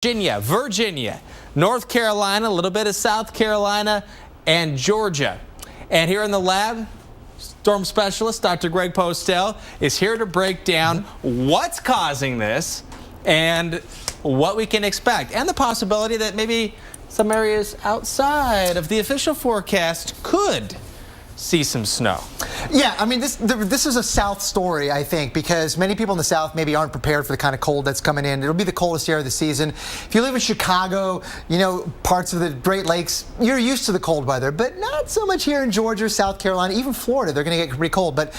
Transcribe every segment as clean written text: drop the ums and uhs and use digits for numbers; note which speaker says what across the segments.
Speaker 1: Virginia, North Carolina, a little bit of South Carolina, and Georgia. And here in the lab, storm specialist Dr. Greg Postel is here to break down what's causing this and what we can expect, and the possibility that maybe some areas outside of the official forecast could see some snow.
Speaker 2: Yeah, I mean, this is a South story, I think, because many people in the South maybe aren't prepared for the kind of cold that's coming in. It'll be the coldest area of the season. If you live in Chicago, you know, parts of the Great Lakes, you're used to the cold weather, but not so much here in Georgia, South Carolina, even Florida. They're going to get pretty cold, but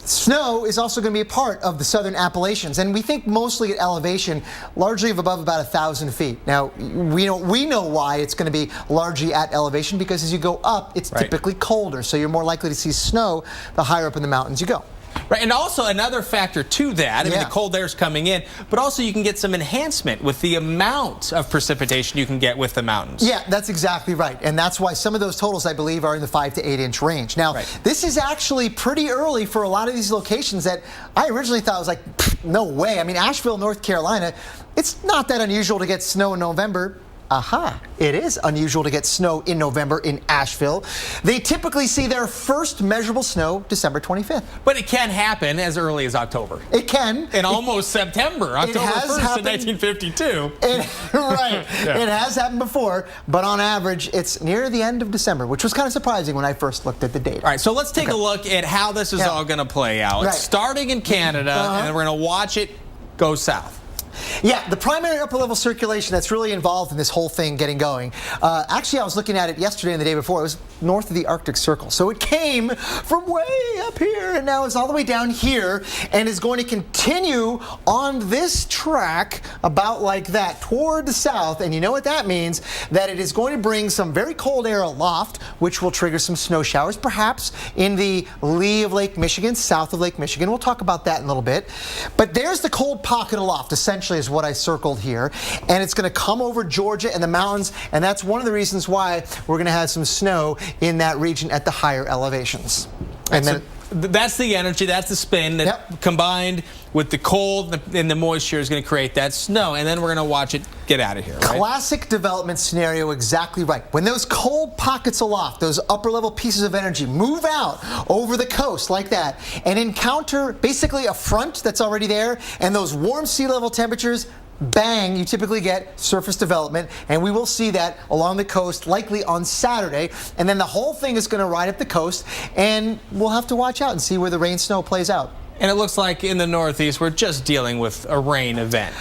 Speaker 2: snow is also going to be a part of the southern Appalachians, and we think mostly at elevation, largely of above about 1,000 feet. Now, we know why it's going to be largely at elevation, because as you go up, it's typically colder, so you're more likely to see snow the higher up in the mountains you go.
Speaker 1: Right, and also another factor to that, I mean, the cold air is coming in, but also you can get some enhancement with the amount of precipitation you can get with the mountains.
Speaker 2: Yeah, that's exactly right, and that's why some of those totals, I believe, are in the 5 to 8 inch range. Now, this is actually pretty early for a lot of these locations that I originally thought was like, no way. I mean, Asheville, North Carolina, it's not that unusual to get snow in November. It is unusual to get snow in November in Asheville. They typically see their first measurable snow December 25th.
Speaker 1: But it can happen as early as October.
Speaker 2: It can.
Speaker 1: And almost September, October 1st in 1952.
Speaker 2: It has happened before, but on average, it's near the end of December, which was kind of surprising when I first looked at the data.
Speaker 1: All right, so let's take a look at how this is all going to play out. It's starting in Canada, and we're going to watch it go south.
Speaker 2: Yeah, the primary upper level circulation that's really involved in this whole thing getting going. Actually, I was looking at it yesterday and the day before. It was north of the Arctic Circle. So it came from way up here and now it's all the way down here and is going to continue on this track about like that toward the south. And you know what that means? That it is going to bring some very cold air aloft, which will trigger some snow showers, perhaps in the lee of Lake Michigan, south of Lake Michigan. We'll talk about that in a little bit. But there's the cold pocket aloft, essentially, is what I circled here, and it's going to come over Georgia and the mountains, and that's one of the reasons why we're going to have some snow in that region at the higher elevations. And then
Speaker 1: that's the energy, that's the spin that combined with the cold and the moisture is going to create that snow, and then we're going to watch it get out of here.
Speaker 2: Classic development scenario, exactly right. When those cold pockets aloft, those upper level pieces of energy move out over the coast like that and encounter basically a front that's already there, and those warm sea level temperatures, bang, you typically get surface development, and we will see that along the coast likely on Saturday, and then the whole thing is going to ride up the coast, and we'll have to watch out and see where the rain snow plays out.
Speaker 1: And it looks like in the Northeast we're just dealing with a rain event.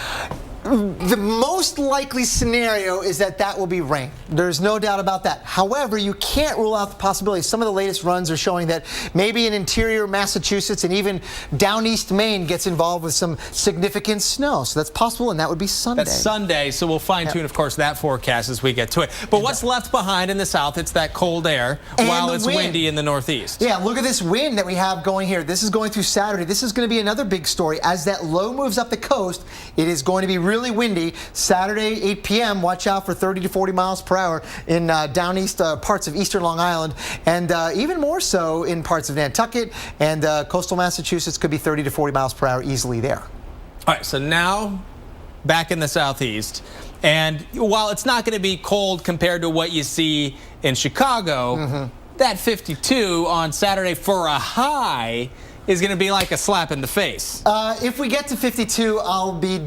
Speaker 2: The most likely scenario is that will be rain. There's no doubt about that. However, you can't rule out the possibility. Some of the latest runs are showing that maybe in interior Massachusetts and even down east Maine gets involved with some significant snow. So that's possible, and that would be Sunday.
Speaker 1: That's Sunday, so we'll fine-tune, of course, that forecast as we get to it. But what's left behind in the south, it's that cold air while it's windy in the Northeast.
Speaker 2: Yeah, look at this wind that we have going here. This is going through Saturday. This is going to be another big story. As that low moves up the coast, it is going to be really windy. Saturday, 8 p.m., watch out for 30 to 40 miles per hour in down east parts of eastern Long Island, and even more so in parts of Nantucket and coastal Massachusetts. Could be 30 to 40 miles per hour easily there.
Speaker 1: All right, so now back in the southeast, and while it's not going to be cold compared to what you see in Chicago, that 52 on Saturday for a high is going to be like a slap in the face.
Speaker 2: If we get to 52, I'll be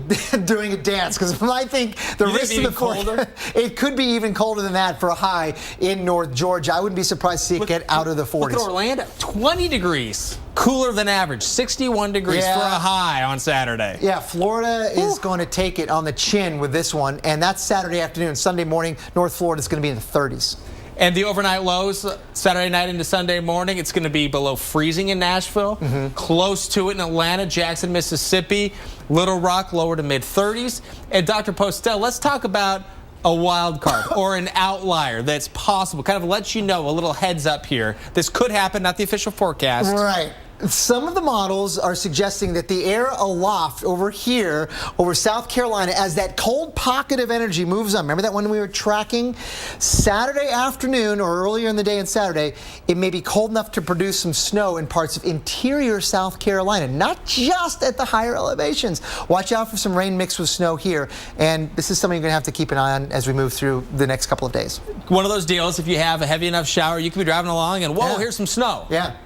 Speaker 2: doing a dance, because I think the risk of the colder, it could be even colder than that for a high in North Georgia. I wouldn't be surprised to see it get out of the 40s.
Speaker 1: Look at Orlando, 20 degrees cooler than average, 61 degrees for a high on Saturday.
Speaker 2: Yeah, Florida is going to take it on the chin with this one, and that's Saturday afternoon. Sunday morning, North Florida is going to be in the 30s.
Speaker 1: And the overnight lows, Saturday night into Sunday morning, it's going to be below freezing in Nashville, close to it in Atlanta, Jackson, Mississippi, Little Rock, lower to mid-30s. And Dr. Postel, let's talk about a wild card or an outlier that's possible. Kind of lets you know, a little heads up here. This could happen, not the official forecast.
Speaker 2: Right. Some of the models are suggesting that the air aloft over here, over South Carolina, as that cold pocket of energy moves on. Remember that one we were tracking? Saturday afternoon or earlier in the day on Saturday, it may be cold enough to produce some snow in parts of interior South Carolina, not just at the higher elevations. Watch out for some rain mixed with snow here. And this is something you're going to have to keep an eye on as we move through the next couple of days.
Speaker 1: One of those deals, if you have a heavy enough shower, you could be driving along and, whoa, here's some snow.
Speaker 2: Yeah.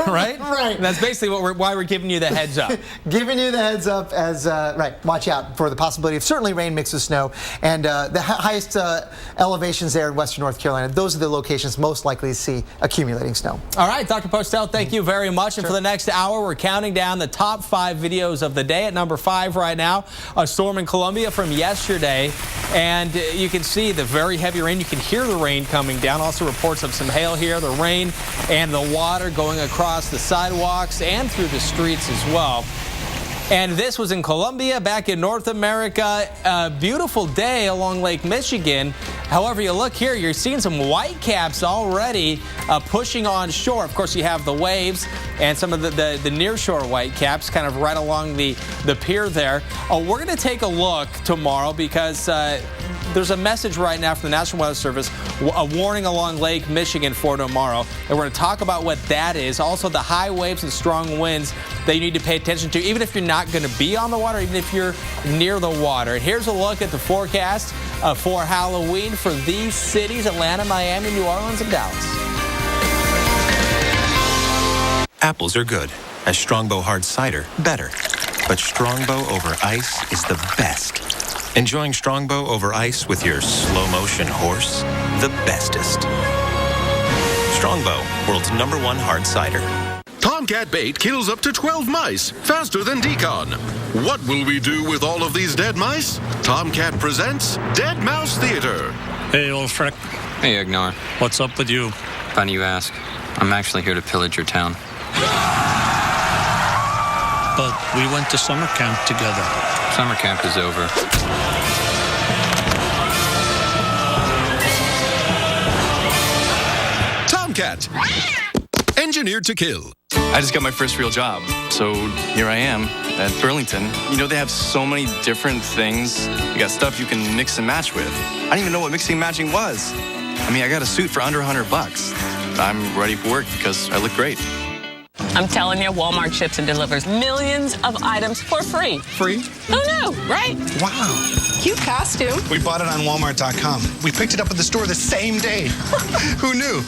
Speaker 1: Right?
Speaker 2: Right.
Speaker 1: And that's basically why we're giving you the heads up.
Speaker 2: Giving you the heads up as, right, watch out for the possibility of certainly rain mixed with snow. And the highest elevations there in western North Carolina, those are the locations most likely to see accumulating snow.
Speaker 1: All right, Dr. Postel, thank you very much. And for the next hour, we're counting down the top 5 videos of the day. At number 5 right now, a storm in Columbia from yesterday. And you can see the very heavy rain. You can hear the rain coming down. Also reports of some hail here, the rain and the water going across the sidewalks and through the streets as well. And this was in Columbia, back in North America. A beautiful day along Lake Michigan. However, you look here, you're seeing some whitecaps already pushing on shore. Of course, you have the waves and some of the nearshore whitecaps kind of right along the pier there. We're going to take a look tomorrow because there's a message right now from the National Weather Service, a warning along Lake Michigan for tomorrow. And we're going to talk about what that is. Also, the high waves and strong winds that you need to pay attention to, even if you're not going to be on the water, even if you're near the water. And here's a look at the forecast for Halloween for these cities: Atlanta, Miami, New Orleans, and Dallas.
Speaker 3: Apples are good, as Strongbow Hard Cider better. But Strongbow over ice is the best. Enjoying Strongbow over ice with your slow-motion horse? The bestest. Strongbow, world's #1 hard cider.
Speaker 4: Tomcat bait kills up to 12 mice, faster than Decon. What will we do with all of these dead mice? Tomcat presents Dead Mouse Theater.
Speaker 5: Hey, old frick.
Speaker 6: Hey, Agnar.
Speaker 5: What's up with you?
Speaker 6: Funny you ask. I'm actually here to pillage your town.
Speaker 5: But we went to summer camp together.
Speaker 6: Summer camp is over.
Speaker 4: Tomcat. Engineered to kill.
Speaker 7: I just got my first real job, so here I am at Burlington. You know, they have so many different things. You got stuff you can mix and match with. I didn't even know what mixing and matching was. I mean, I got a suit for under $100. I'm ready for work because I look great.
Speaker 8: I'm telling you, Walmart ships and delivers millions of items for free.
Speaker 9: Free?
Speaker 8: Who knew, right?
Speaker 9: Wow.
Speaker 8: Cute costume.
Speaker 9: We bought it on Walmart.com. We picked it up at the store the same day. Who knew?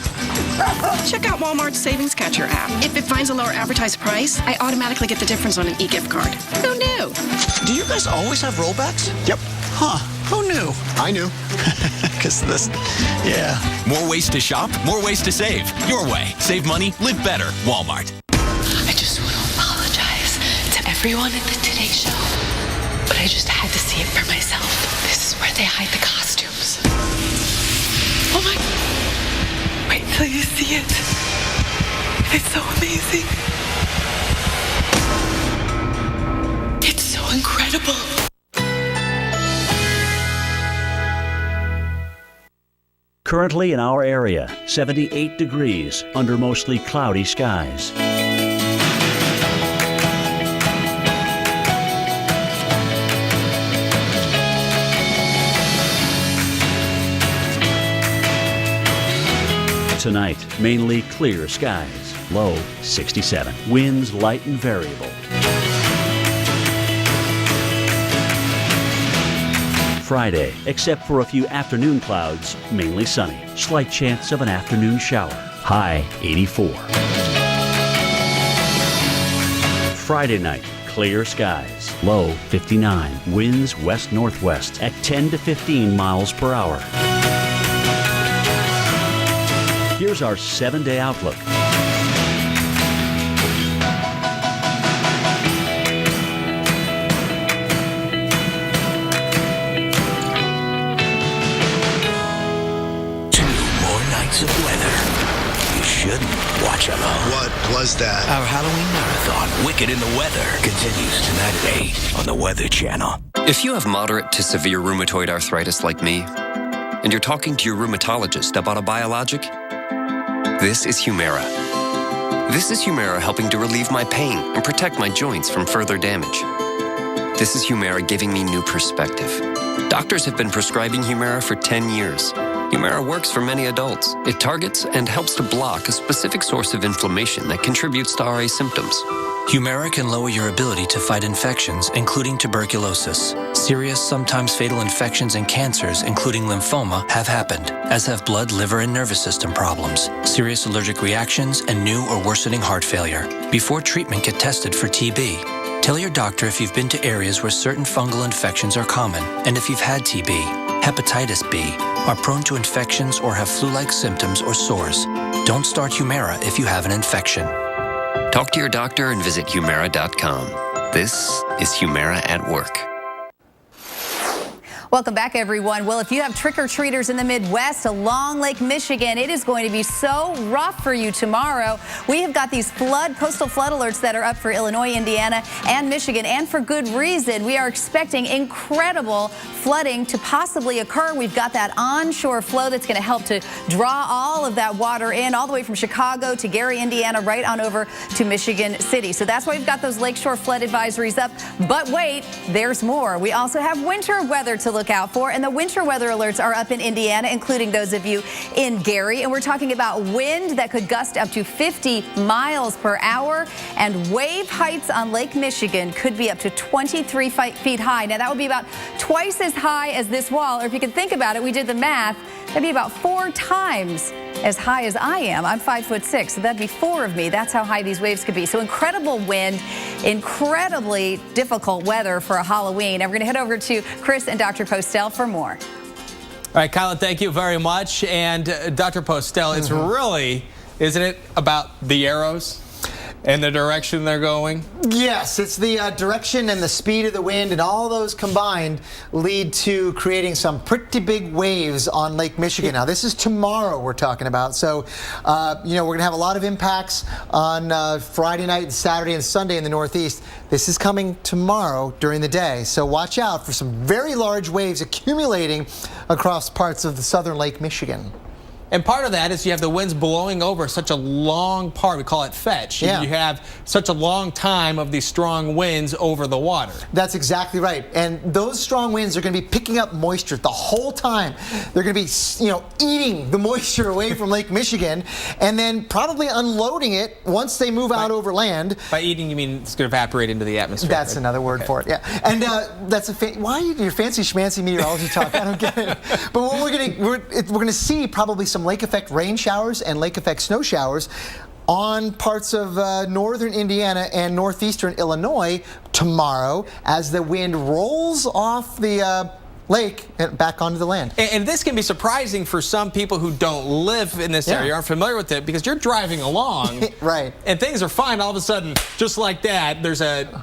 Speaker 10: Check out Walmart's Savings Catcher app. If it finds a lower advertised price, I automatically get the difference on an e-gift card. Who knew?
Speaker 9: Do you guys always have rollbacks? Yep. Huh. Who knew? I knew. Because this, yeah.
Speaker 11: More ways to shop, more ways to save. Your way. Save money, live better. Walmart.
Speaker 12: I just want to apologize to everyone at the Today Show, but I just had to see it for myself. This is where they hide the costumes. Oh my... Wait till you see it. It's so amazing. It's so incredible.
Speaker 13: Currently in our area, 78 degrees under mostly cloudy skies. Tonight, mainly clear skies, low 67. Winds light and variable. Friday, except for a few afternoon clouds, mainly sunny. Slight chance of an afternoon shower. High 84. Friday night, clear skies. Low 59. Winds west-northwest at 10 to 15 miles per hour. Here's our 7-day outlook.
Speaker 11: Of weather. You shouldn't watch alone.
Speaker 9: What was that?
Speaker 11: Our Halloween marathon, Wicked in the Weather, continues tonight at 8 on the Weather Channel.
Speaker 14: If you have moderate to severe rheumatoid arthritis like me, and you're talking to your rheumatologist about a biologic, this is Humira. This is Humira helping to relieve my pain and protect my joints from further damage. This is Humira giving me new perspective. Doctors have been prescribing Humira for 10 years. Humira works for many adults. It targets and helps to block a specific source of inflammation that contributes to RA symptoms.
Speaker 11: Humira can lower your ability to fight infections, including tuberculosis. Serious, sometimes fatal infections and cancers, including lymphoma, have happened, as have blood, liver, and nervous system problems, serious allergic reactions, and new or worsening heart failure. Before treatment, get tested for TB. Tell your doctor if you've been to areas where certain fungal infections are common, and if you've had TB, hepatitis B, are prone to infections, or have flu-like symptoms or sores. Don't start Humira if you have an infection.
Speaker 14: Talk to your doctor and visit Humira.com. This is Humira at Work.
Speaker 15: Welcome back, everyone. Well, if you have trick-or-treaters in the Midwest along Lake Michigan, it is going to be so rough for you tomorrow. We have got these coastal flood alerts that are up for Illinois, Indiana, and Michigan, and for good reason. We are expecting incredible flooding to possibly occur. We've got that onshore flow that's going to help to draw all of that water in, all the way from Chicago to Gary, Indiana, right on over to Michigan City. So that's why we've got those lakeshore flood advisories up. But wait, there's more. We also have winter weather to look out for, and the winter weather alerts are up in Indiana, including those of you in Gary. And we're talking about wind that could gust up to 50 miles per hour, and wave heights on Lake Michigan could be up to 23 feet high. Now, that would be about twice as high as this wall, or if you can think about it, we did the math, that'd be about 4 times as high as I am. I'm 5'6", so that'd be 4 of me. That's how high these waves could be. So incredible wind, incredibly difficult weather for a Halloween. And we're going to head over to Chris and Dr. Postel for more.
Speaker 1: All right, Kyla, thank you very much. And Dr. Postel, it's really, isn't it, about the arrows and the direction they're going?
Speaker 2: Yes, it's the direction and the speed of the wind, and all those combined lead to creating some pretty big waves on Lake Michigan. Now, this is tomorrow we're talking about, so you know, we're going to have a lot of impacts on Friday night and Saturday and Sunday in the Northeast. This is coming tomorrow during the day, so watch out for some very large waves accumulating across parts of the southern Lake Michigan.
Speaker 1: And part of that is you have the winds blowing over such a long part. We call it fetch.
Speaker 2: Yeah.
Speaker 1: You have such a long time of these strong winds over the water.
Speaker 2: That's exactly right. And those strong winds are going to be picking up moisture the whole time. They're going to be, you know, eating the moisture away from Lake Michigan, and then probably unloading it once they move out over land.
Speaker 1: By eating, you mean it's going to evaporate into the atmosphere?
Speaker 2: That's another word for it, yeah. And that's why your fancy schmancy meteorology talk? I don't get it. But what we're going to see probably some lake effect rain showers and lake effect snow showers on parts of northern Indiana and northeastern Illinois tomorrow as the wind rolls off the lake and back onto the land.
Speaker 1: And this can be surprising for some people who don't live in this area, aren't familiar with it, because you're driving along
Speaker 2: right,
Speaker 1: and things are fine. All of a sudden, just like that, there's a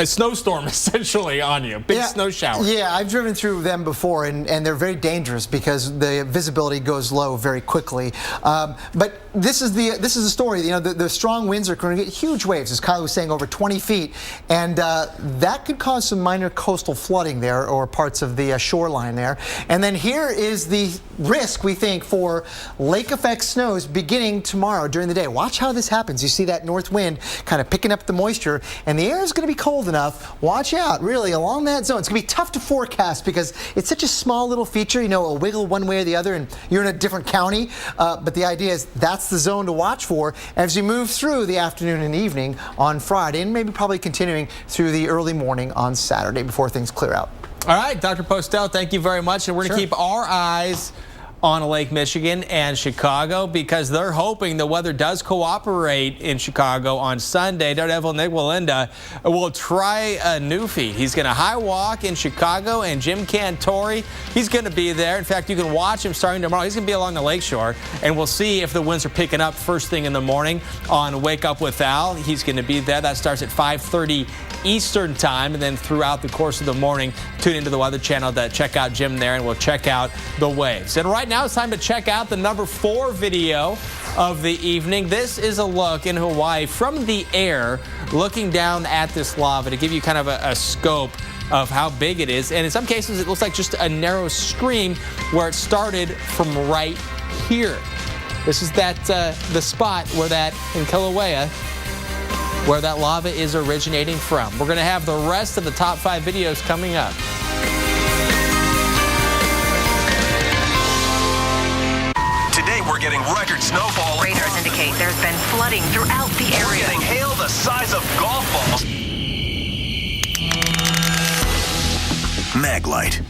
Speaker 1: snowstorm essentially on you, big snow shower.
Speaker 2: Yeah, I've driven through them before, and they're very dangerous because the visibility goes low very quickly. But this is the story. You know, the strong winds are going to get huge waves, as Kyle was saying, over 20 feet, and that could cause some minor coastal flooding there, or parts of the shoreline there. And then here is the risk, we think, for lake effect snows beginning tomorrow during the day. Watch how this happens. You see that north wind kind of picking up the moisture, and the air is going to be cold enough. Watch out, really, along that zone. It's going to be tough to forecast because it's such a small little feature, you know, a wiggle one way or the other, and you're in a different county. But the idea is that's the zone to watch for as you move through the afternoon and evening on Friday, and maybe probably continuing through the early morning on Saturday before things clear out.
Speaker 1: All right, Dr. Postel, thank you very much. And we're going to keep our eyes on Lake Michigan and Chicago because they're hoping the weather does cooperate in Chicago on Sunday. Daredevil Nick Walinda will try a new feat. He's going to high walk in Chicago, and Jim Cantori, he's going to be there. In fact, you can watch him starting tomorrow. He's going to be along the lakeshore, and we'll see if the winds are picking up first thing in the morning on Wake Up with Al. He's going to be there. That starts at 5:30 Eastern time, and then throughout the course of the morning, tune into the Weather Channel to check out Jim there, and we'll check out the waves. And right now it's time to check out the number 4 video of the evening. This is a look in Hawaii from the air, looking down at this lava to give you kind of a scope of how big it is. And in some cases, it looks like just a narrow stream where it started from right here. This is that the spot where in Kilauea, where that lava is originating from. We're going to have the rest of the top 5 videos coming up.
Speaker 16: Today we're getting record snowfall.
Speaker 17: Radars indicate there's been flooding throughout the area.
Speaker 16: We're getting hail the size of golf balls. Maglite.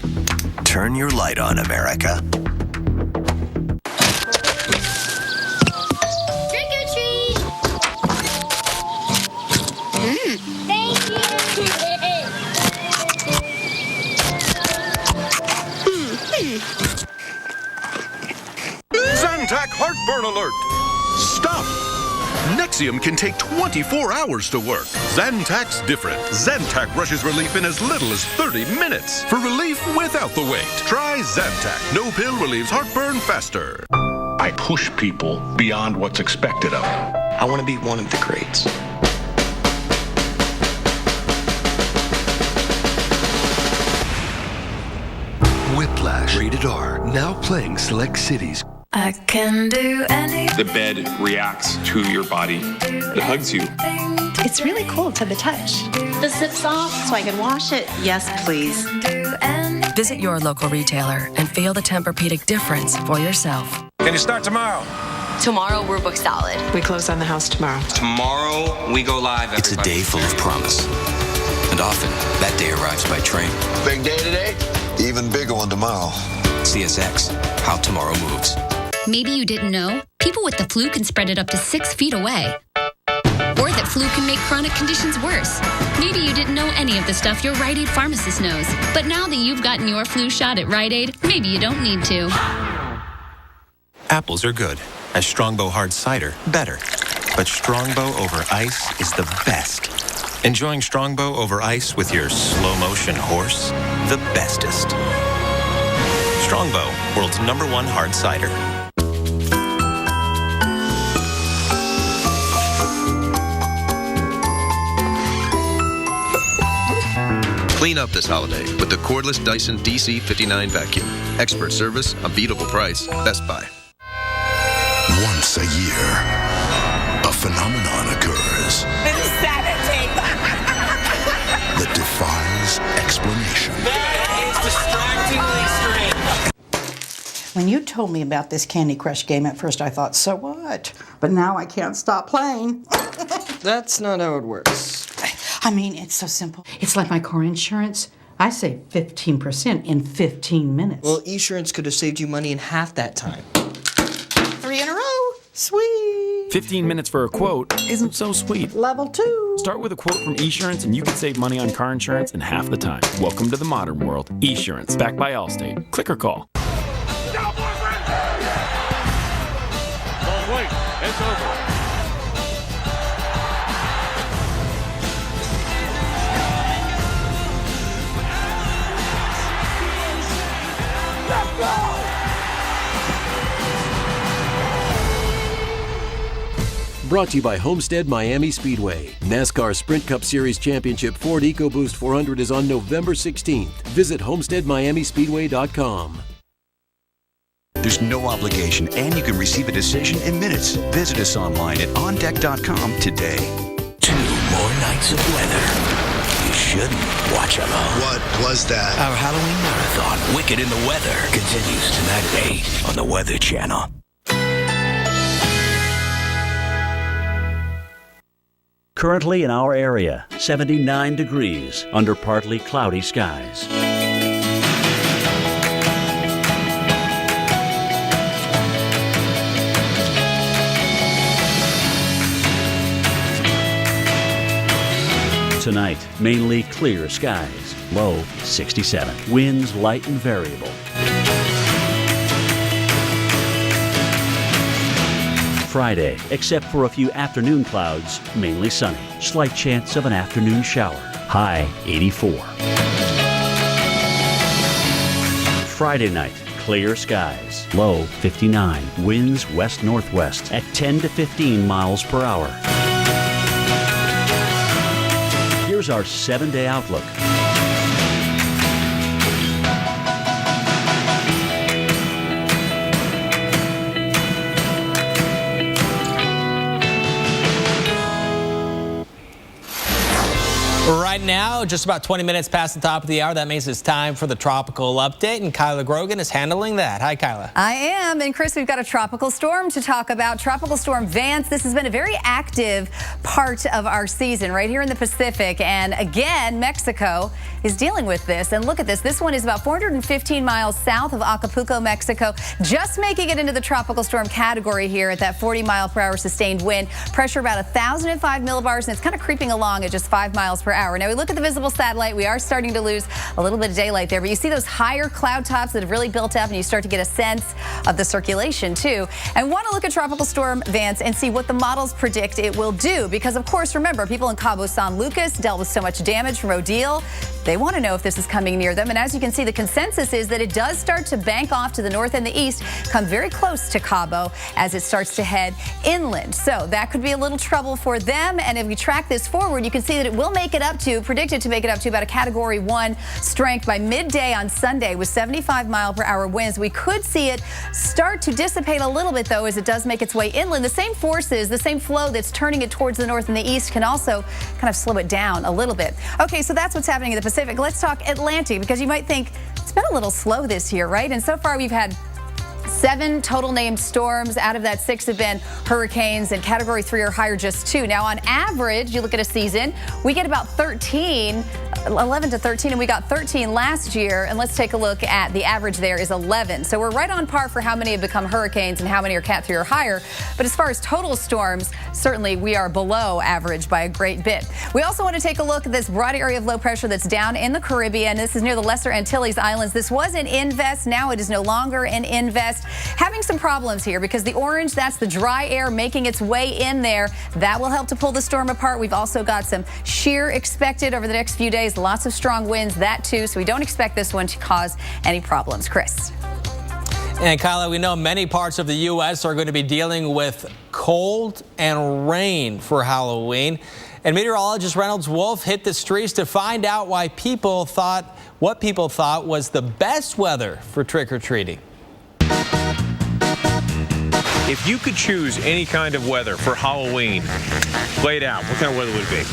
Speaker 16: Turn your light on, America.
Speaker 18: Trick or treat! Thank you!
Speaker 4: Zantac heartburn alert! Stop! Nexium can take 24 hours to work. Zantac's different. Zantac rushes relief in as little as 30 minutes. For relief without the wait, try Zantac. No pill relieves heartburn faster.
Speaker 19: I push people beyond what's expected of them.
Speaker 14: I want to be one of the greats.
Speaker 20: Whiplash, rated R, now playing select cities.
Speaker 12: I can do any.
Speaker 21: The bed reacts to your body. It hugs you.
Speaker 22: It's really cool to the touch.
Speaker 23: The zip's off so I can wash it. Yes, please.
Speaker 12: Visit your local retailer and feel the Tempur-Pedic difference for yourself.
Speaker 16: Can you start tomorrow?
Speaker 12: Tomorrow, we're booked solid.
Speaker 23: We close on the house tomorrow.
Speaker 6: Tomorrow, we go live.
Speaker 14: It's a day full of promise. And often, that day arrives by train.
Speaker 24: Big day today? Even bigger one tomorrow.
Speaker 14: CSX, how tomorrow moves.
Speaker 25: Maybe you didn't know, people with the flu can spread it up to 6 feet away. Or that flu can make chronic conditions worse. Maybe you didn't know any of the stuff your Rite Aid pharmacist knows. But now that you've gotten your flu shot at Rite Aid, maybe you don't need to.
Speaker 3: Apples are good, as Strongbow hard cider better. But Strongbow over ice is the best. Enjoying Strongbow over ice with your slow motion horse, the bestest. Strongbow, world's #1 hard cider.
Speaker 26: Clean up this holiday with the cordless Dyson DC59 vacuum. Expert service, unbeatable price, Best Buy.
Speaker 20: Once a year, a phenomenon occurs
Speaker 8: Insanity!
Speaker 20: that defies explanation.
Speaker 8: It's distractingly strange.
Speaker 27: When you told me about this Candy Crush game, at first I thought, so what? But now I can't stop playing.
Speaker 14: That's not how it works.
Speaker 27: I mean, it's so simple. It's like my car insurance. I save 15% in 15 minutes.
Speaker 14: Well, Esurance could have saved you money in half that time.
Speaker 27: 3 in a row. Sweet.
Speaker 28: 15 minutes for a quote isn't so sweet.
Speaker 27: Level 2.
Speaker 28: Start with a quote from Esurance and you can save money on car insurance in half the time. Welcome to the modern world. Esurance, backed by Allstate. Click or call.
Speaker 29: Oh, wait, it's over.
Speaker 30: Brought to you by Homestead Miami Speedway. NASCAR Sprint Cup Series Championship Ford EcoBoost 400 is on November 16th. Visit homesteadmiamispeedway.com.
Speaker 9: There's no obligation, and you can receive a decision in minutes. Visit us online at ondeck.com today.
Speaker 20: 2 more nights of weather. You shouldn't watch alone.
Speaker 24: What was that?
Speaker 9: Our Halloween marathon, Wicked in the Weather, continues tonight at 8 on the Weather Channel.
Speaker 13: Currently in our area, 79 degrees under partly cloudy skies. Tonight, mainly clear skies, low 67. Winds light and variable. Friday, except for a few afternoon clouds, mainly sunny. Slight chance of an afternoon shower. High 84. Friday night, clear skies. Low 59. Winds west-northwest at 10 to 15 miles per hour. Here's our 7-day outlook.
Speaker 1: just about 20 minutes past the top of the hour. That means it's time for the tropical update, and Kyla Grogan is handling that. Hi, Kyla.
Speaker 2: I am. And Chris, we've got a tropical storm to talk about. Tropical Storm Vance. This has been a very active part of our season right here in the Pacific. And again, Mexico is dealing with this. And look at this. This one is about 415 miles south of Acapulco, Mexico. Just making it into the tropical storm category here at that 40-mile-per-hour sustained wind. Pressure about 1,005 millibars, and it's kind of creeping along at just 5 miles per hour. Now we look at the visible satellite. We are starting to lose a little bit of daylight there, but you see those higher cloud tops that have really built up, and you start to get a sense of the circulation too. And want to look at Tropical Storm Vance and see what the models predict it will do, because of course, remember, people in Cabo San Lucas dealt with so much damage from Odile. They want to know if this is coming near them. And as you can see, the consensus is that it does start to bank off to the north and the east, come very close to Cabo as it starts to head inland. So that could be a little trouble for them. And if we track this forward, you can see that it will make it up to, predicted to make it up to about a Category 1 strength by midday on Sunday with 75-mile-per-hour winds. We could see it start to dissipate a little bit, though, as it does make its way inland. The same forces, the same flow that's turning it towards the north and the east can also kind of slow it down a little bit. Okay, so that's what's happening in the Pacific. Let's talk Atlantic, because you might think it's been a little slow this year, right? And so far we've had 7 total named storms. Out of that, 6 have been hurricanes, and Category 3 or higher just 2. Now, on average, you look at a season, we get about 11 to 13, and we got 13 last year. And let's take a look at the average there is 11. So we're right on par for how many have become hurricanes and how many are Cat 3 or higher. But as far as total storms, certainly we are below average by a great bit. We also want to take a look at this broad area of low pressure that's down in the Caribbean. This is near the Lesser Antilles Islands. This was in Invest. Now it is no longer in Invest. Having some problems here because the orange, that's the dry air making its way in there. That will help to pull the storm apart. We've also got some shear expected over the next few days. Lots of strong winds, that too. So we don't expect this one to cause any problems. Chris.
Speaker 1: And Kyla, we know many parts of the U.S. are going to be dealing with cold and rain for Halloween. And meteorologist Reynolds Wolf hit the streets to find out what people thought was the best weather for trick-or-treating.
Speaker 4: If you could choose any kind of weather for Halloween, lay it out, what kind of weather would it be?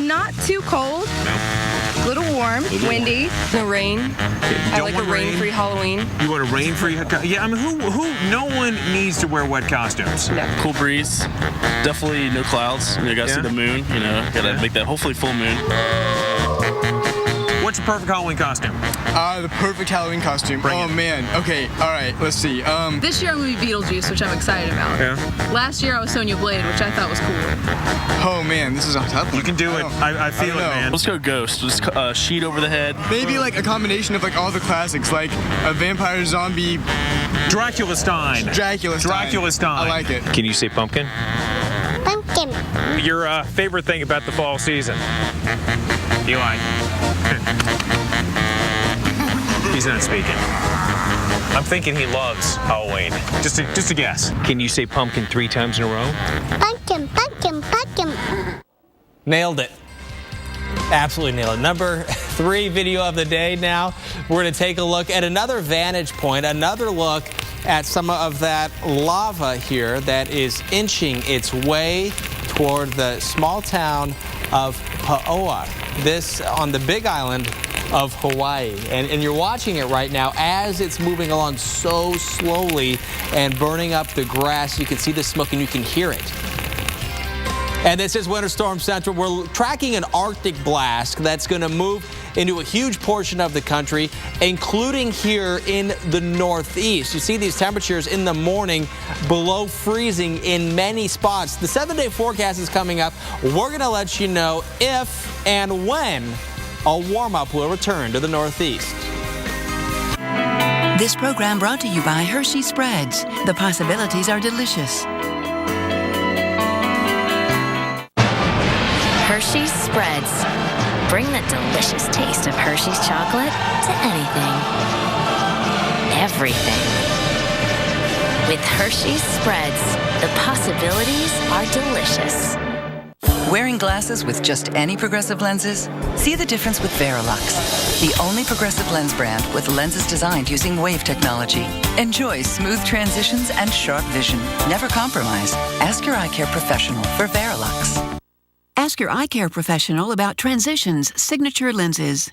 Speaker 5: Not too cold. A little warm, windy. No rain. I like a rain-free Halloween.
Speaker 4: You want a rain-free? Yeah, I mean, who? No one needs to wear wet costumes.
Speaker 5: No.
Speaker 7: Cool breeze. Definitely no clouds. You gotta see the moon. You know, gotta make that hopefully full moon.
Speaker 4: What's the perfect Halloween costume?
Speaker 10: The perfect Halloween costume. Man. Okay. All right. Let's see.
Speaker 5: This year I'm gonna be Beetlejuice, which I'm excited about.
Speaker 4: Yeah.
Speaker 5: Last year I was Sonya Blade, which I thought was cool.
Speaker 10: Oh man, this is a tough one.
Speaker 4: You can do it. I feel it, man.
Speaker 7: Let's go Ghost. Just sheet over the head.
Speaker 10: Maybe like a combination of like all the classics, like a vampire, zombie,
Speaker 4: Dracula Stein.
Speaker 10: Dracula Stein. I like it.
Speaker 4: Can you say pumpkin?
Speaker 11: Pumpkin.
Speaker 4: Your favorite thing about the fall season? Eli. He's not speaking. I'm thinking he loves Halloween. Just a guess. Can you say pumpkin 3 times in a row?
Speaker 11: Pumpkin, pumpkin, pumpkin.
Speaker 1: Nailed it. Absolutely nailed it. Number 3 video of the day now. We're going to take a look at another vantage point, another look at some of that lava here that is inching its way toward the small town of Paoa. This on the Big Island of Hawaii. And you're watching it right now as it's moving along so slowly and burning up the grass. You can see the smoke and you can hear it. And this is Winter Storm Central. We're tracking an Arctic blast that's going to move into a huge portion of the country, including here in the Northeast. You see these temperatures in the morning below freezing in many spots. The 7-day forecast is coming up. We're going to let you know if and when a warm-up will return to the Northeast.
Speaker 15: This program brought to you by Hershey Spreads. The possibilities are delicious.
Speaker 25: Hershey's Spreads. Bring the delicious taste of Hershey's chocolate to anything. Everything. With Hershey's Spreads, the possibilities are delicious.
Speaker 15: Wearing glasses with just any progressive lenses? See the difference with Verilux, the only progressive lens brand with lenses designed using wave technology. Enjoy smooth transitions and sharp vision. Never compromise. Ask your eye care professional for Verilux.
Speaker 3: Ask your eye care professional about Transitions Signature Lenses.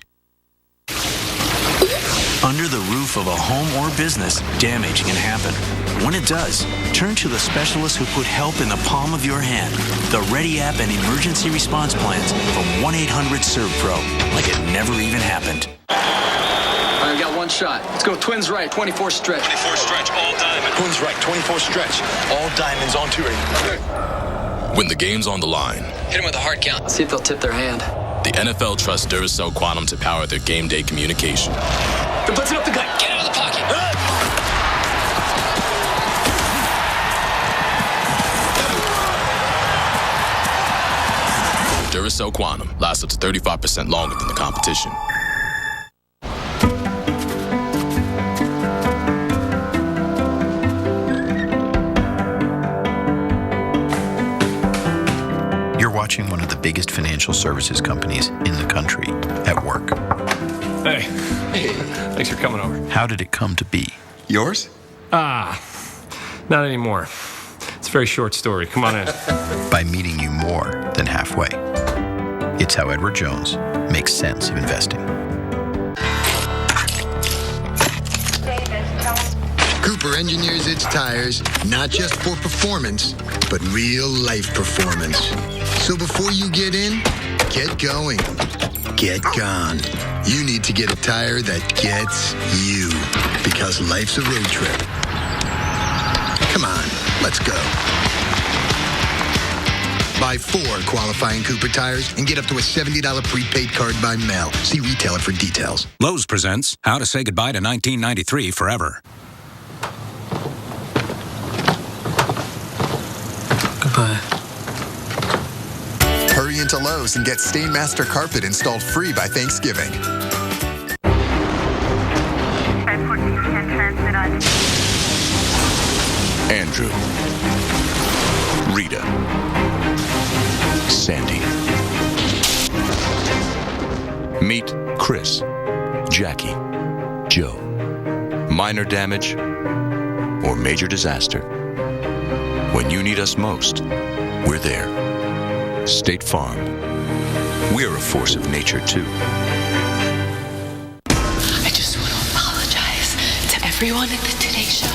Speaker 20: Under the roof of a home or business, damage can happen. When it does, turn to the specialists who put help in the palm of your hand. The Ready app and emergency response plans from 1-800-SERVPRO, like it never even happened.
Speaker 6: All right, we got one shot. Let's go twins right, 24 stretch.
Speaker 20: 24 stretch, all diamond.
Speaker 24: Twins right, 24 stretch. All diamonds on 280.
Speaker 12: When the game's on the line,
Speaker 6: Hit them with a hard count. See if they'll tip their hand.
Speaker 12: the NFL trusts Duracell Quantum to power their game day communication.
Speaker 6: They're blitzing up the gut. Get out of the pocket.
Speaker 12: Duracell Quantum lasts up to 35% longer than the competition.
Speaker 16: You're watching one of the biggest financial services companies in the country at work.
Speaker 17: Hey, thanks for coming over.
Speaker 16: How did it come to be? Yours?
Speaker 17: Not anymore. It's a very short story. Come on in.
Speaker 16: By meeting you more than halfway. It's how Edward Jones makes sense of investing.
Speaker 24: Cooper engineers its tires not just for performance, but real life performance. So before you get in, get going. Get gone. You need to get a tire that gets you, because life's a road trip. Come on, let's go. Buy 4 qualifying Cooper tires and get up to a $70 prepaid card by mail. See retailer for details.
Speaker 18: Lowe's presents How to Say Goodbye to 1993 Forever.
Speaker 24: Goodbye.
Speaker 19: Hurry into Lowe's and get Stainmaster carpet installed free by Thanksgiving.
Speaker 26: Andrew, Rita, Sandy. Meet Chris, Jackie, Joe. Minor damage or major disaster. When you need us most, we're there. State Farm. We're a force of nature, too.
Speaker 21: I just want to apologize to everyone at the Today Show,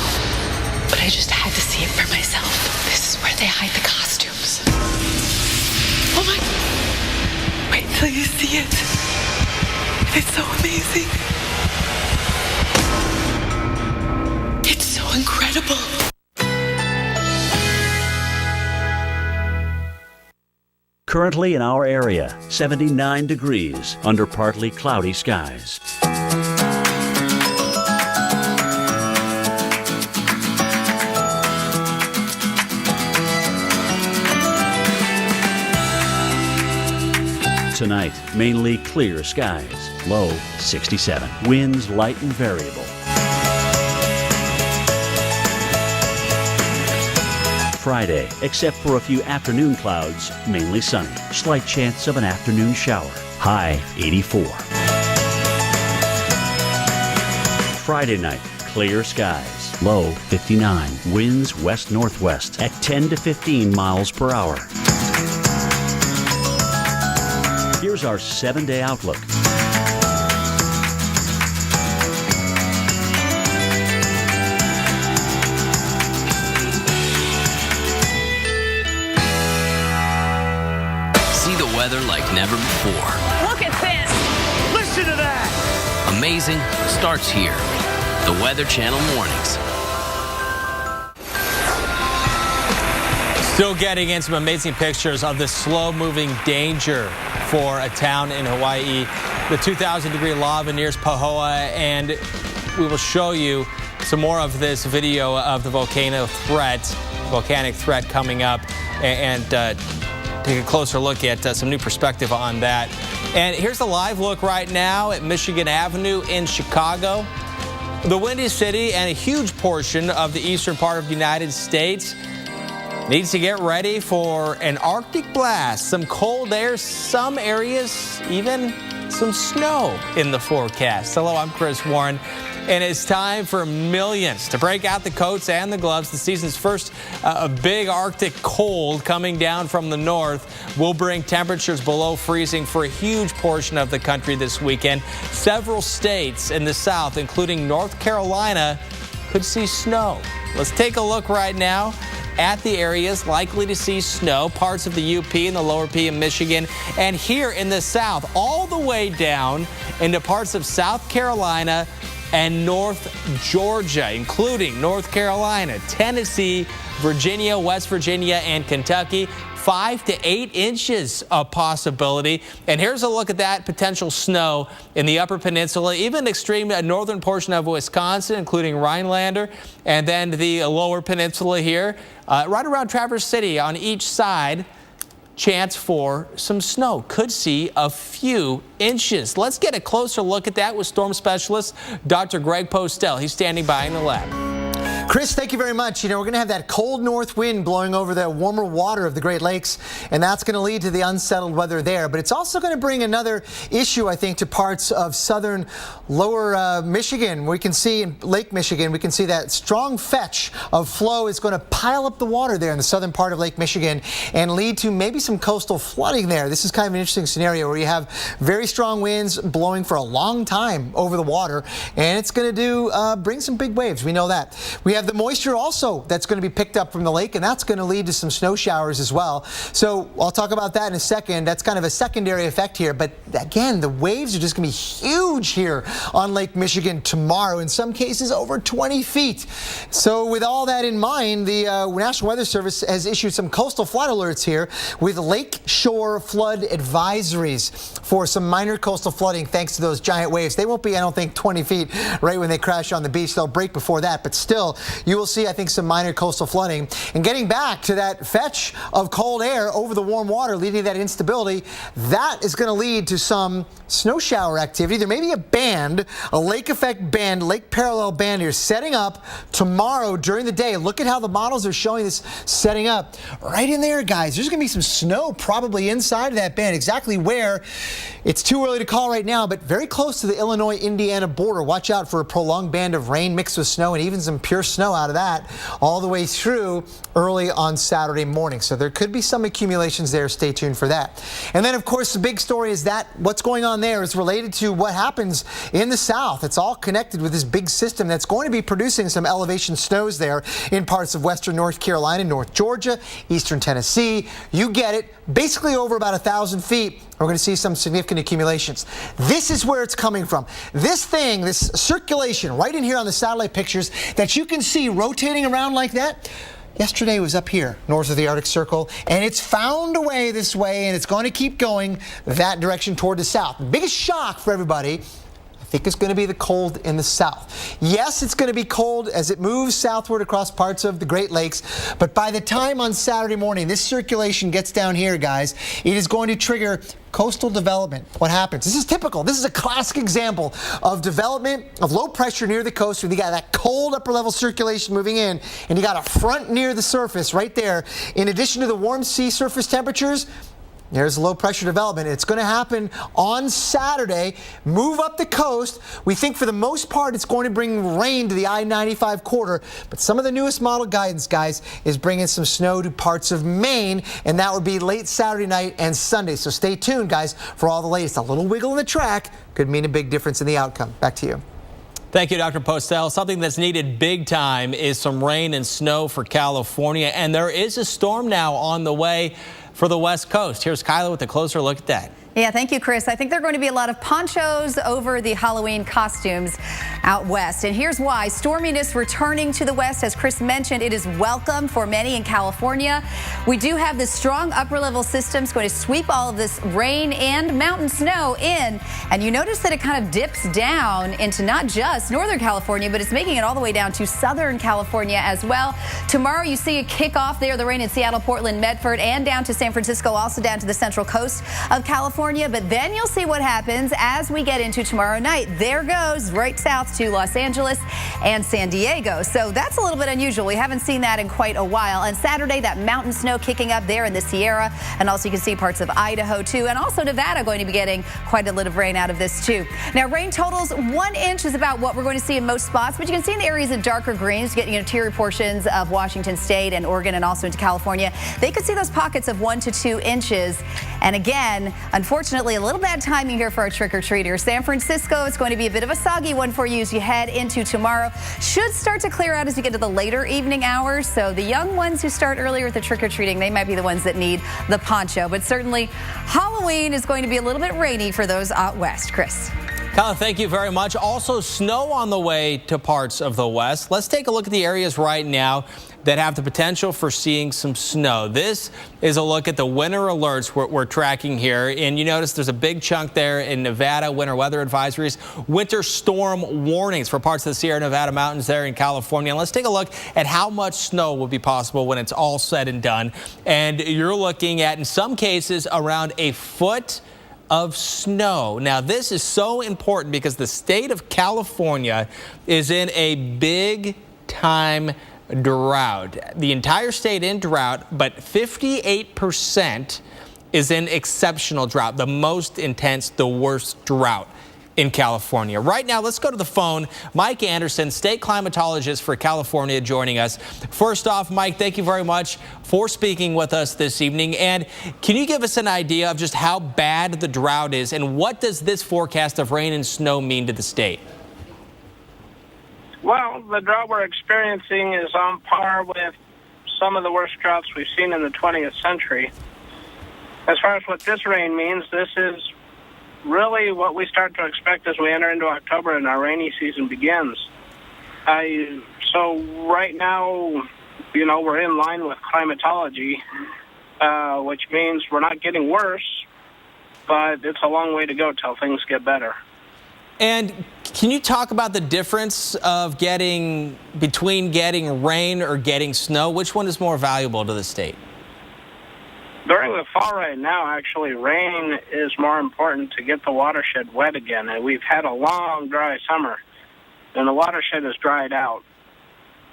Speaker 21: but I just had to see it for myself. This is where they hide the costumes. Oh my... Wait till you see it. It's so amazing. It's so incredible.
Speaker 13: Currently in our area, 79 degrees under partly cloudy skies. Tonight, mainly clear skies, low 67. Winds light and variable. Friday, except for a few afternoon clouds, mainly sunny. Slight chance of an afternoon shower. High 84. Friday night, clear skies. Low 59. Winds west-northwest at 10 to 15 miles per hour. Here's our 7-day outlook.
Speaker 22: Weather like never before.
Speaker 8: Look at this.
Speaker 22: Listen to that. Amazing starts here. The Weather Channel mornings.
Speaker 1: Still getting in some amazing pictures of the slow-moving danger for a town in Hawaii. The 2,000-degree lava nears Pahoa, and we will show you some more of this video of the volcanic threat coming up, and take a closer look at some new perspective on that. And here's the live look right now at Michigan Avenue in Chicago. The Windy City and a huge portion of the eastern part of the United States needs to get ready for an Arctic blast. Some cold air, some areas even some snow in the forecast. Hello, I'm Chris Warren. And it's time for millions to break out the coats and the gloves. The season's first big Arctic cold coming down from the north will bring temperatures below freezing for a huge portion of the country this weekend. Several states in the south, including North Carolina, could see snow. Let's take a look right now at the areas likely to see snow, parts of the UP and the lower P in Michigan, and here in the south, all the way down into parts of South Carolina and North Georgia, including North Carolina, Tennessee, Virginia, West Virginia, and Kentucky. 5 to 8 inches of possibility. And here's a look at that potential snow in the Upper Peninsula, even extreme northern portion of Wisconsin, including Rhinelander, and then the Lower Peninsula here, right around Traverse City on each side. Chance for some snow. Could see a few inches. Let's get a closer look at that with storm specialist Dr. Greg Postel. He's standing by in the lab.
Speaker 2: Chris, thank you very much. You know, we're going to have that cold north wind blowing over the warmer water of the Great Lakes, and that's going to lead to the unsettled weather there. But it's also going to bring another issue, I think, to parts of southern lower Michigan. We can see in Lake Michigan, we can see that strong fetch of flow is going to pile up the water there in the southern part of Lake Michigan and lead to maybe some coastal flooding there. This is kind of an interesting scenario where you have very strong winds blowing for a long time over the water, and it's going to bring some big waves. We know that. We have the moisture also that's going to be picked up from the lake, and that's going to lead to some snow showers as well. So I'll talk about that in a second. That's kind of a secondary effect here. But again, the waves are just going to be huge here on Lake Michigan tomorrow, in some cases over 20 feet. So with all that in mind, the National Weather Service has issued some coastal flood alerts here with lake shore flood advisories for some minor coastal flooding thanks to those giant waves. They won't be, I don't think, 20 feet right when they crash on the beach. They'll break before that, but still, you will see, I think, some minor coastal flooding. And getting back to that fetch of cold air over the warm water, leading to that instability, that is going to lead to some snow shower activity. There may be a band, a lake effect band, lake parallel band here setting up tomorrow during the day. Look at how the models are showing this setting up. Right in there, guys. There's going to be some snow probably inside of that band. Exactly where, it's too early to call right now, but very close to the Illinois-Indiana border. Watch out for a prolonged band of rain mixed with snow and even some pure snow out of that all the way through early on Saturday morning. So there could be some accumulations there. Stay tuned for that. And then, of course, the big story is that what's going on there is related to what happens in the south. It's all connected with this big system that's going to be producing some elevation snows there in parts of western North Carolina, North Georgia, eastern Tennessee. You get it. Basically over about 1,000 feet, we're going to see some significant accumulations. This is where it's coming from. This thing, this circulation right in here on the satellite pictures that you can see rotating around like that, yesterday was up here north of the Arctic Circle, and it's found a way this way, and it's going to keep going that direction toward the south. The biggest shock for everybody, I think it's going to be the cold in the south. Yes, it's going to be cold as it moves southward across parts of the Great Lakes, but by the time on Saturday morning this circulation gets down here, guys, it is going to trigger coastal development. What happens? This is typical. This is a classic example of development of low pressure near the coast where you got that cold upper level circulation moving in, and you got a front near the surface right there. In addition to the warm sea surface temperatures, there's low pressure development. It's going to happen on Saturday, move up the coast. We think for the most part it's going to bring rain to the I-95 corridor, but some of the newest model guidance, guys, is bringing some snow to parts of Maine, and that would be late Saturday night and Sunday. So stay tuned, guys, for all the latest. A little wiggle in the track could mean a big difference in the outcome. Back to you.
Speaker 1: Thank you, Dr. Postel. Something that's needed big time is some rain and snow for California, and there is a storm now on the way for the West Coast. Here's Kyla with a closer look at that.
Speaker 5: Yeah, thank you, Chris. I think there are going to be a lot of ponchos over the Halloween costumes out west. And here's why. Storminess returning to the west. As Chris mentioned, it is welcome for many in California. We do have this strong upper level system going to sweep all of this rain and mountain snow in. And you notice that it kind of dips down into not just Northern California, but it's making it all the way down to Southern California as well. Tomorrow you see a kickoff there, the rain in Seattle, Portland, Medford, and down to San Francisco, also down to the central coast of California. California, but then you'll see what happens as we get into tomorrow night. There goes right south to Los Angeles and San Diego. So that's a little bit unusual. We haven't seen that in quite a while. And Saturday, that mountain snow kicking up there in the Sierra. And also you can see parts of Idaho, too. And also Nevada going to be getting quite a little of rain out of this, too. Now, rain totals 1 inch is about what we're going to see in most spots. But you can see in the areas in darker greens, getting interior portions of Washington State and Oregon and also into California, they could see those pockets of 1 to 2 inches. And again, unfortunately, a little bad timing here for our trick-or-treaters. San Francisco, it's going to be a bit of a soggy one for you as you head into tomorrow. Should start to clear out as you get to the later evening hours. So the young ones who start earlier with the trick-or-treating, they might be the ones that need the poncho. But certainly, Halloween is going to be a little bit rainy for those out west. Chris.
Speaker 1: Colin, thank you very much. Also, snow on the way to parts of the west. Let's take a look at the areas right now that have the potential for seeing some snow. This is a look at the winter alerts we're tracking here. And you notice there's a big chunk there in Nevada, winter weather advisories, winter storm warnings for parts of the Sierra Nevada mountains there in California. And let's take a look at how much snow will be possible when it's all said and done. And you're looking at, in some cases, around a foot of snow. Now, this is so important because the state of California is in a big time drought. The entire state in drought, but 58% is in exceptional drought, the most intense, the worst drought in California. Right now, let's go to the phone. Mike Anderson, state climatologist for California, joining us. First off, Mike, thank you very much for speaking with us this evening. And can you give us an idea of just how bad the drought is and what does this forecast of rain and snow mean to the state?
Speaker 4: Well, the drought we're experiencing is on par with some of the worst droughts we've seen in the 20th century. As far as what this rain means, this is really what we start to expect as we enter into October and our rainy season begins. So right now, we're in line with climatology, which means we're not getting worse, but it's a long way to go till things get better.
Speaker 1: And can you talk about the difference of between getting rain or getting snow? Which one is more valuable to the state?
Speaker 4: During the fall right now, actually, rain is more important to get the watershed wet again. And we've had a long, dry summer, and the watershed has dried out.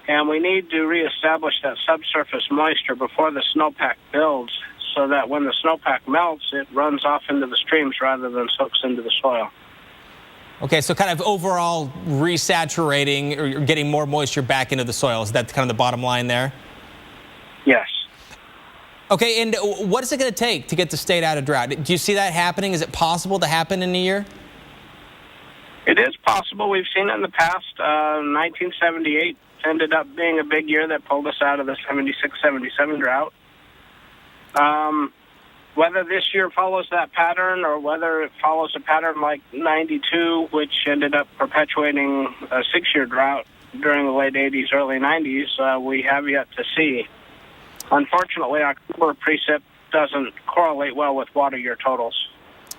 Speaker 4: And we need to reestablish that subsurface moisture before the snowpack builds so that when the snowpack melts, it runs off into the streams rather than soaks into the soil.
Speaker 1: Okay, so kind of overall resaturating or getting more moisture back into the soil. Is that kind of the bottom line there?
Speaker 4: Yes.
Speaker 1: Okay, and what is it going to take to get the state out of drought? Do you see that happening? Is it possible to happen in a year?
Speaker 4: It is possible. We've seen it in the past. 1978 ended up being a big year that pulled us out of the 76-77 drought. Whether this year follows that pattern or whether it follows a pattern like 92, which ended up perpetuating a 6-year drought during the late 80s, early 90s, we have yet to see. Unfortunately, October precip doesn't correlate well with water year totals.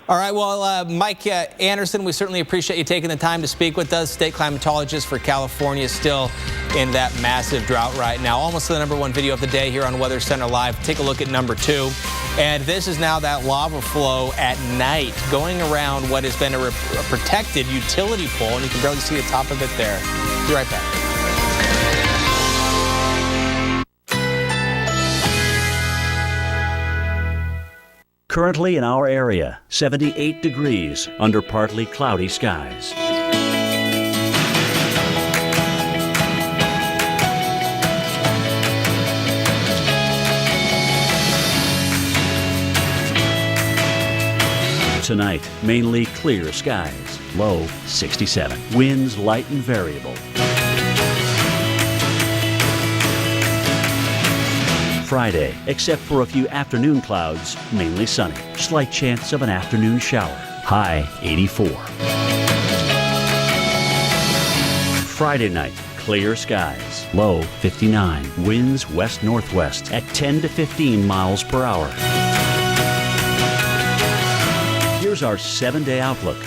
Speaker 1: All right, well, Mike Anderson, we certainly appreciate you taking the time to speak with us. State climatologist for California, still in that massive drought right now. Almost the #1 video of the day here on Weather Center Live. Take a look at #2. And this is now that lava flow at night going around what has been a protected utility pole, and you can barely see the top of it there. Be right back.
Speaker 13: Currently in our area, 78 degrees under partly cloudy skies. Tonight, mainly clear skies, low 67. Winds light and variable. Friday, except for a few afternoon clouds, mainly sunny. Slight chance of an afternoon shower. High 84. Friday night, clear skies. Low 59. Winds west-northwest at 10 to 15 miles per hour. Here's our 7-day outlook.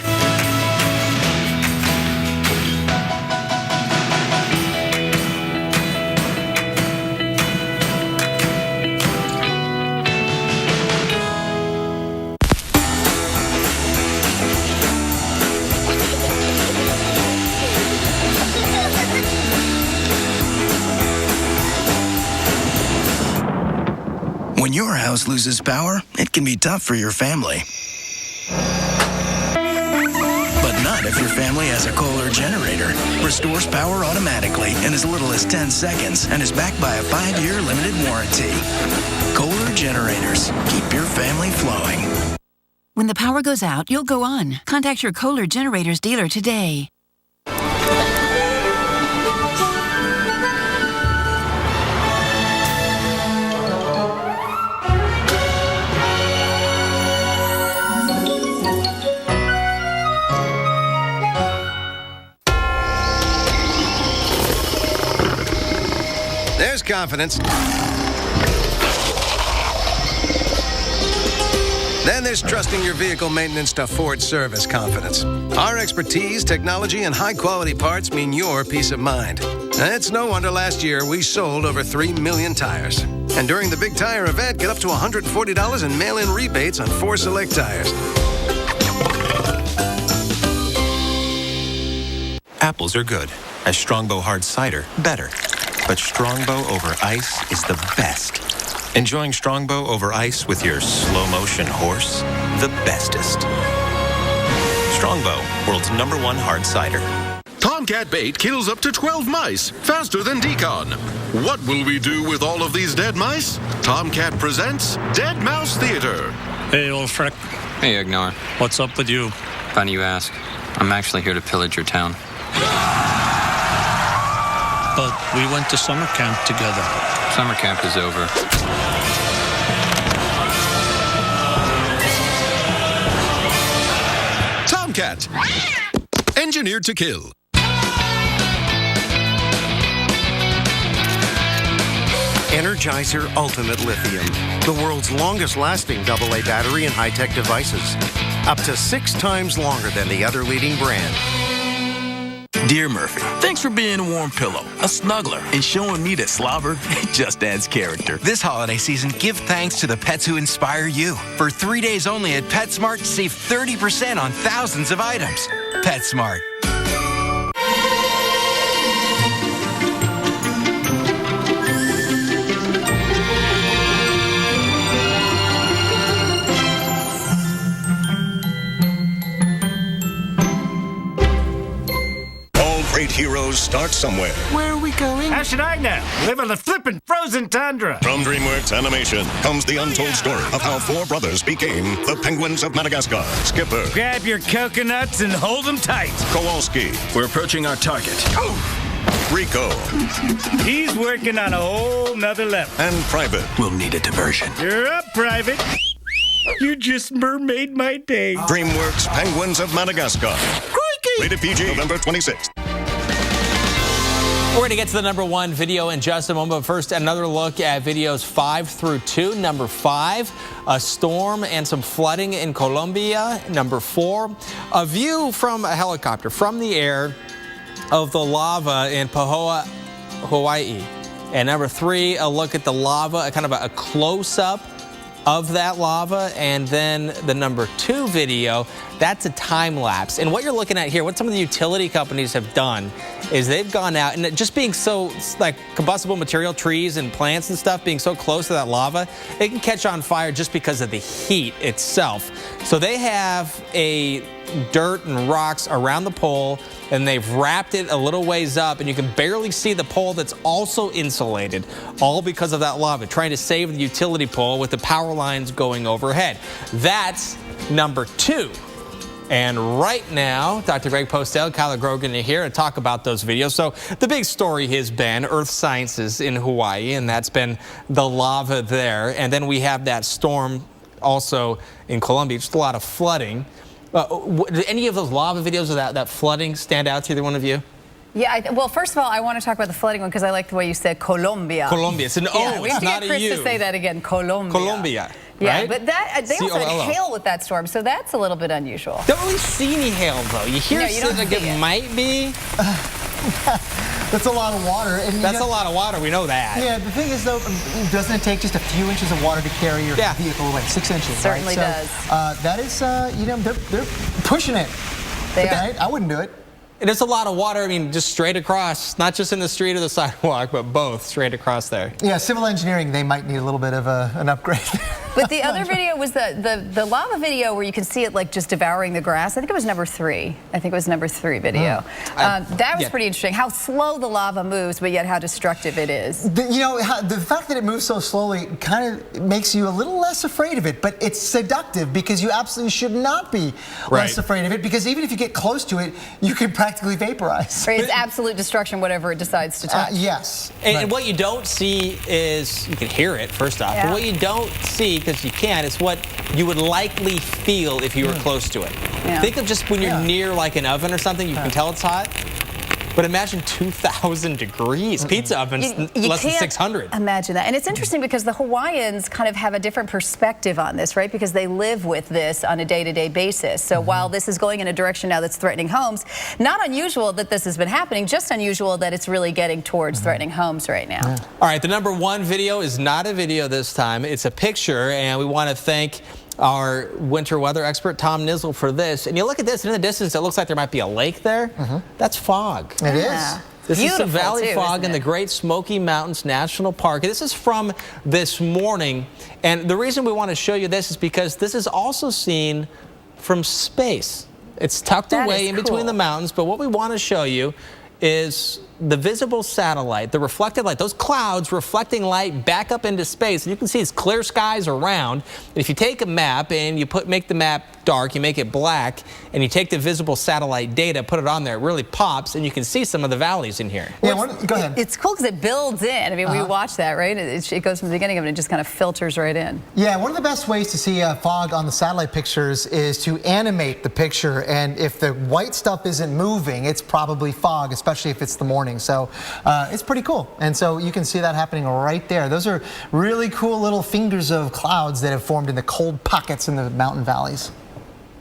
Speaker 7: When your house loses power, it can be tough for your family. But not if your family has a Kohler generator. Restores power automatically in as little as 10 seconds and is backed by a 5-year limited warranty. Kohler generators. Keep your family flowing.
Speaker 3: When the power goes out, you'll go on. Contact your Kohler Generators dealer today.
Speaker 9: There's confidence. Then there's trusting your vehicle maintenance to Ford Service confidence. Our expertise, technology, and high-quality parts mean your peace of mind. It's no wonder last year we sold over 3 million tires. And during the big tire event, get up to $140 in mail-in rebates on 4 select tires.
Speaker 10: Apples are good. As Strongbow Hard Cider, better. But Strongbow over ice is the best. Enjoying Strongbow over ice with your slow-motion horse? The bestest. Strongbow, world's #1 hard cider.
Speaker 11: Tomcat bait kills up to 12 mice, faster than Decon. What will we do with all of these dead mice? Tomcat presents Dead Mouse Theater.
Speaker 14: Hey, old frick.
Speaker 23: Hey, Ignore.
Speaker 14: What's up with you?
Speaker 23: Funny you ask. I'm actually here to pillage your town.
Speaker 14: But we went to summer camp together.
Speaker 23: Summer camp is over.
Speaker 11: Tomcat. Engineered to kill.
Speaker 27: Energizer Ultimate Lithium, the world's longest-lasting AA battery in high-tech devices. Up to 6 times longer than the other leading brand.
Speaker 28: Dear Murphy, thanks for being a warm pillow, a snuggler, and showing me that slobber just adds character.
Speaker 29: This holiday season, give thanks to the pets who inspire you. For 3 days only at PetSmart, save 30% on thousands of items. PetSmart.
Speaker 30: Great heroes start somewhere.
Speaker 31: Where are we going? How should I know? Live on the flippin' frozen tundra.
Speaker 30: From DreamWorks Animation comes the untold story of how 4 brothers became the Penguins of Madagascar. Skipper.
Speaker 31: Grab your coconuts and hold them tight.
Speaker 30: Kowalski.
Speaker 28: We're approaching our target.
Speaker 30: Rico.
Speaker 31: He's working on a whole nother level.
Speaker 30: And Private.
Speaker 28: We'll need a diversion.
Speaker 31: You're up, Private. You just mermaid my day.
Speaker 30: DreamWorks Penguins of Madagascar.
Speaker 31: Crikey!
Speaker 30: Rated PG, November 26th.
Speaker 1: We're going to get to the #1 video in just a moment, but first another look at videos 5 through 2. Number 5, a storm and some flooding in Colombia. Number 4, a view from a helicopter from the air of the lava in Pahoa, Hawaii. And number 3, a look at the lava, a kind of a close-up of that lava. And then the number 2 video, that's a time lapse. And what you're looking at here, what some of the utility companies have done is they've gone out and just being so like combustible material, trees and plants and stuff being so close to that lava, it can catch on fire just because of the heat itself. So they have a dirt and rocks around the pole and they've wrapped it a little ways up and you can barely see the pole that's also insulated, all because of that lava, trying to save the utility pole with the power lines going overhead. That's number 2. And right now, Dr. Greg Postel, Kyler Grogan are here to talk about those videos. So the big story has been Earth Sciences in Hawaii, and that's been the lava there. And then we have that storm also in Colombia, just a lot of flooding. Did any of those lava videos of that flooding stand out to either one of you?
Speaker 5: Yeah, well, first of all, I want to talk about the flooding one because I like the way you said Colombia.
Speaker 1: Colombia. It's an O,
Speaker 5: yeah, we have
Speaker 1: it's
Speaker 5: to
Speaker 1: not
Speaker 5: get Chris
Speaker 1: a U.
Speaker 5: to say that again, Colombia.
Speaker 1: Colombia.
Speaker 5: Yeah,
Speaker 1: right?
Speaker 5: but that they also had hail with that storm, so that's a little bit unusual.
Speaker 1: Don't really see any hail, though. You hear like it might be.
Speaker 2: That's a lot of water. And
Speaker 1: that's a lot of water. We know that.
Speaker 2: Yeah, the thing is, though, doesn't it take just a few inches of water to carry your vehicle away? 6 inches,
Speaker 5: Certainly
Speaker 2: right?
Speaker 5: does.
Speaker 2: That is, you know, they're pushing it.
Speaker 5: They
Speaker 2: are. I wouldn't do it.
Speaker 1: And it's a lot of water, I mean, just straight across, not just in the street or the sidewalk, but both straight across there.
Speaker 2: Yeah, civil engineering, they might need a little bit of an upgrade.
Speaker 5: But the other video was the lava video where you can see it like just devouring the grass. I think it was number 3. I think it was number 3 video. That was pretty interesting. How slow the lava moves, but yet how destructive it is.
Speaker 2: The fact that it moves so slowly kind of makes you a little less afraid of it, but it's seductive because you absolutely should not be less afraid of it, because even if you get close to it, you can practically vaporize.
Speaker 5: Right, it's absolute destruction, whatever it decides to touch.
Speaker 2: Yes.
Speaker 1: And what you don't see is, you can hear it first off, but what you don't see, because you can't, is what you would likely feel if you were close to it. Think of just when you're near like an oven or something, you can tell it's hot. But imagine 2,000 degrees. Pizza ovens, less than 600.
Speaker 5: Imagine that. And it's interesting because the Hawaiians kind of have a different perspective on this, right? Because they live with this on a day-to-day basis. So while this is going in a direction now that's threatening homes, not unusual that this has been happening, just unusual that it's really getting towards threatening homes right now.
Speaker 1: All right, the number 1 video is not a video this time. It's a picture, and we want to thank our winter weather expert, Tom Nizzle, for this. And you look at this, and in the distance, it looks like there might be a lake there. That's fog.
Speaker 2: It is.
Speaker 1: This is the Valley Fog in the Great Smoky Mountains National Park. This is from this morning. And the reason we want to show you this is because this is also seen from space. It's tucked away in between the mountains, but what we want to show you is the visible satellite, the reflected light, those clouds reflecting light back up into space. And you can see it's clear skies around. And if you take a map and you make the map dark, you make it black, and you take the visible satellite data, put it on there, it really pops, and you can see some of the valleys in here.
Speaker 2: Yeah, go ahead.
Speaker 5: It's cool because it builds in. I mean, we watch that, right? It goes from the beginning of it and it just kind of filters right in.
Speaker 2: Yeah, one of the best ways to see fog on the satellite pictures is to animate the picture. And if the white stuff isn't moving, it's probably fog, especially if it's the morning. So it's pretty cool. And so you can see that happening right there. Those are really cool little fingers of clouds that have formed in the cold pockets in the mountain valleys.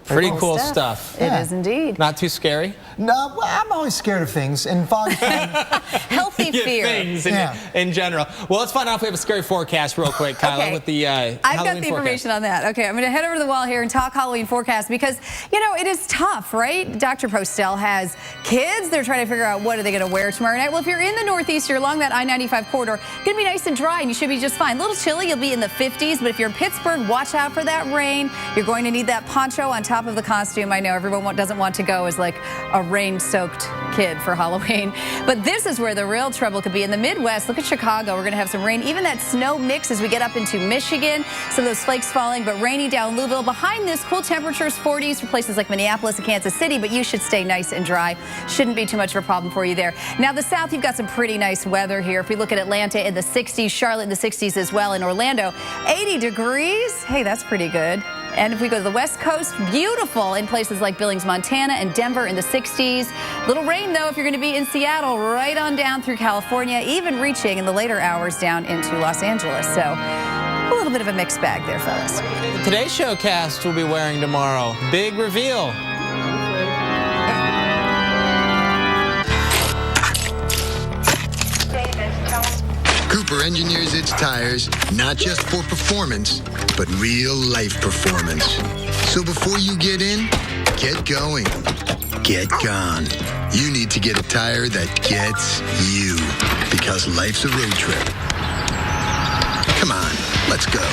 Speaker 1: Pretty cool stuff.
Speaker 5: It is indeed.
Speaker 1: Not too scary?
Speaker 2: No, well, I'm always scared of things, and fog
Speaker 5: healthy fear.
Speaker 1: Things in general. Well, let's find out if we have a scary forecast real quick, Kyla, with the
Speaker 5: I've got the information on that. Okay, I'm going to head over to the wall here and talk Halloween forecast because, you know, it is tough, right? Dr. Postel has kids. They're trying to figure out what are they going to wear tomorrow night. Well, if you're in the Northeast, you're along that I-95 corridor, it's going to be nice and dry, and you should be just fine. A little chilly, you'll be in the 50s, but if you're in Pittsburgh, watch out for that rain. You're going to need that poncho on top of the costume. I know everyone doesn't want to go as like a rain-soaked kid for Halloween, but this is where the real trouble could be. In the Midwest, look at Chicago. We're going to have some rain, even that snow mix as we get up into Michigan. Some of those flakes falling, but rainy down Louisville. Behind this, cool temperatures, 40s for places like Minneapolis and Kansas City, but you should stay nice and dry. Shouldn't be too much of a problem for you there. Now, the South, you've got some pretty nice weather here. If we look at Atlanta in the 60s, Charlotte in the 60s as well, in Orlando, 80 degrees. Hey, that's pretty good. And if we go to the West Coast, beautiful in places like Billings, Montana, and Denver in the 60s. Little rain, though, if you're going to be in Seattle, right on down through California, even reaching in the later hours down into Los Angeles. So a little bit of a mixed bag there, fellas.
Speaker 1: Today's showcast will be wearing tomorrow. Big reveal.
Speaker 6: Cooper engineers its tires not just for performance, but real life performance. So before you get in, get going. Get gone. You need to get a tire that gets you, because life's a road trip. Come on, let's go.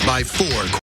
Speaker 6: Buy 4